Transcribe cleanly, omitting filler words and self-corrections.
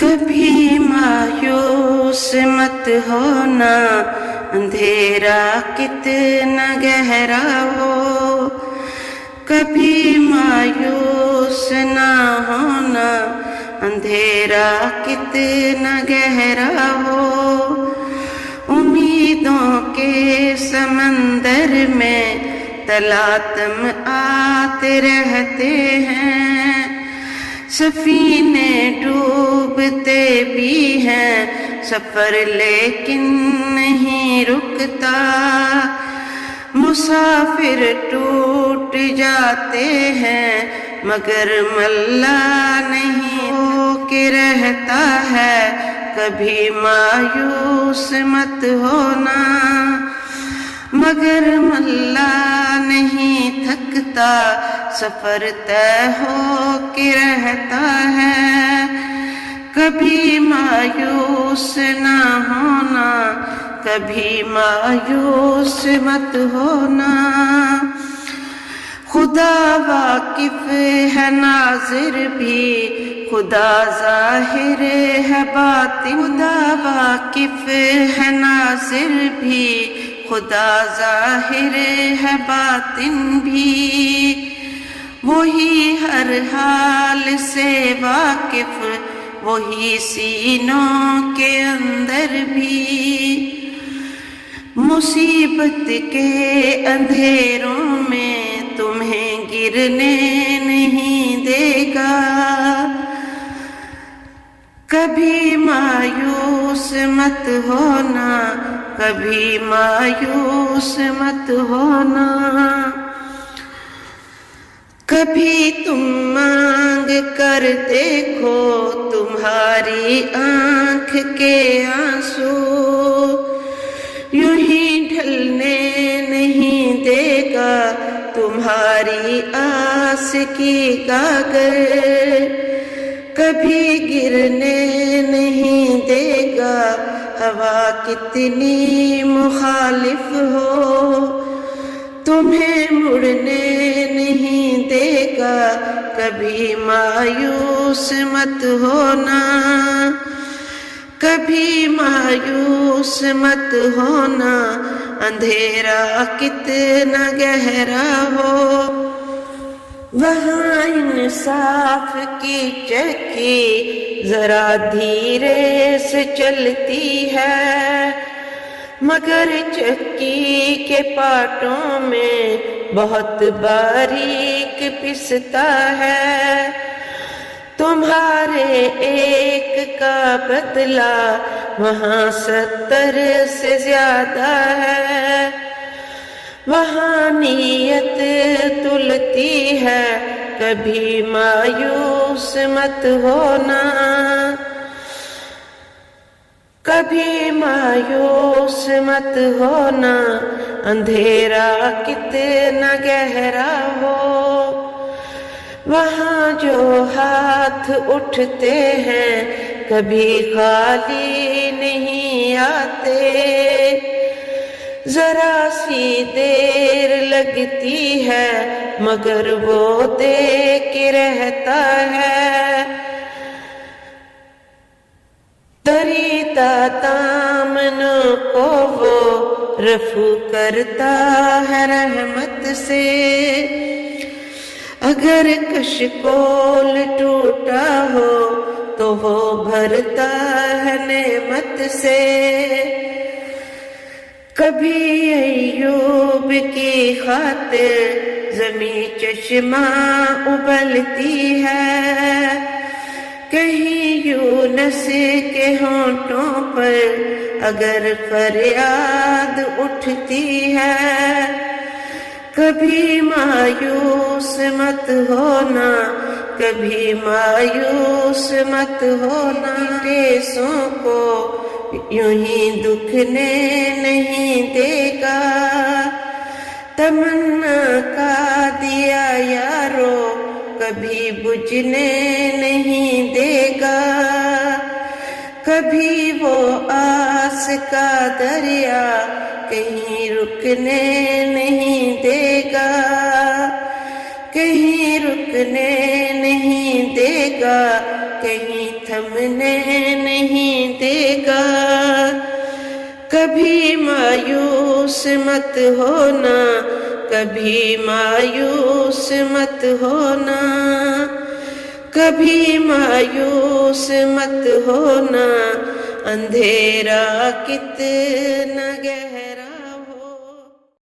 کبھی مایوس مت ہونا، اندھیرا کتنا گہرا ہو، کبھی مایوس نہ ہونا، اندھیرا کتنا گہرا ہو۔ امیدوں کے سمندر میں تلاطم آتے رہتے ہیں، سفینے ڈوبتے بھی ہیں، سفر لیکن نہیں رکتا، مسافر ٹوٹ جاتے ہیں مگر ملا نہیں ہو کے رہتا ہے۔ کبھی مایوس مت ہونا، مگر ملا نہیں تھکتا، سفر طے ہو کے رہتا ہے۔ کبھی مایوس نہ ہونا، کبھی مایوس مت ہونا، خدا واقف ہے ناظر بھی، خدا ظاہر ہے باطن، خدا واقف ہے ناظر بھی، خدا ظاہر ہے باطن بھی، وہی ہر حال سے واقف، وہی سینوں کے اندر بھی، مصیبت کے اندھیروں میں تمہیں گرنے نہیں دے گا۔ کبھی مایوس مت ہونا، کبھی مایوس مت ہونا، کبھی تم مانگ کر دیکھو تمہاری آنکھ کے آنسو، یوں ہی ڈھلنے نہیں دے گا تمہاری آس کی گاگر، کبھی گرنے نہیں دے گا ہوا کتنی مخالف ہو، تمہیں مڑنے نہیں دے گا، کبھی مایوس مت ہونا، کبھی مایوس مت ہونا، اندھیرا کتنا گہرا ہو، وہاں انصاف کی چکی ذرا دھیرے سے چلتی ہے، مگر چکی کے پاٹوں میں بہت باریک پستا ہے، تمہارے ایک کا بدلہ وہاں 70 سے زیادہ ہے، وہاں نیت تلتی ہے، کبھی مایوس مت ہونا، کبھی مایوس مت ہونا، اندھیرا کتنا گہرا ہو، وہاں جو ہاتھ اٹھتے ہیں کبھی خالی نہیں آتے، ذرا سی دیر لگتی ہے مگر وہ دے کے رہتا ہے، دریدہ دامنوں کو وہ رفو کرتا ہے رحمت سے، اگر کشکول ٹوٹا ہو تو وہ بھرتا ہے نعمت سے، کبھی ایوب کی خاطر زمیں چشمہ ابلتی ہے، کہیں یونس کے ہونٹوں پر اگر فریاد اٹھتی ہے، کبھی مایوس مت ہونا، کبھی مایوس مت ہونا، ٹیسوں کو یوں ہی دکھنے نہیں دے گا، تمنا کا دیا یارو کبھی بجھنے نہیں دے گا، کبھی وہ آس کا دریا کہیں رکنے نہیں دے گا، کہیں رکنے نہیں دے گا، کہیں تھمنے نہیں دے گا. کبھی مایوس مت ہونا، کبھی مایوس مت ہونا، کبھی مایوس مت ہونا. اندھیرا کتنا گہرا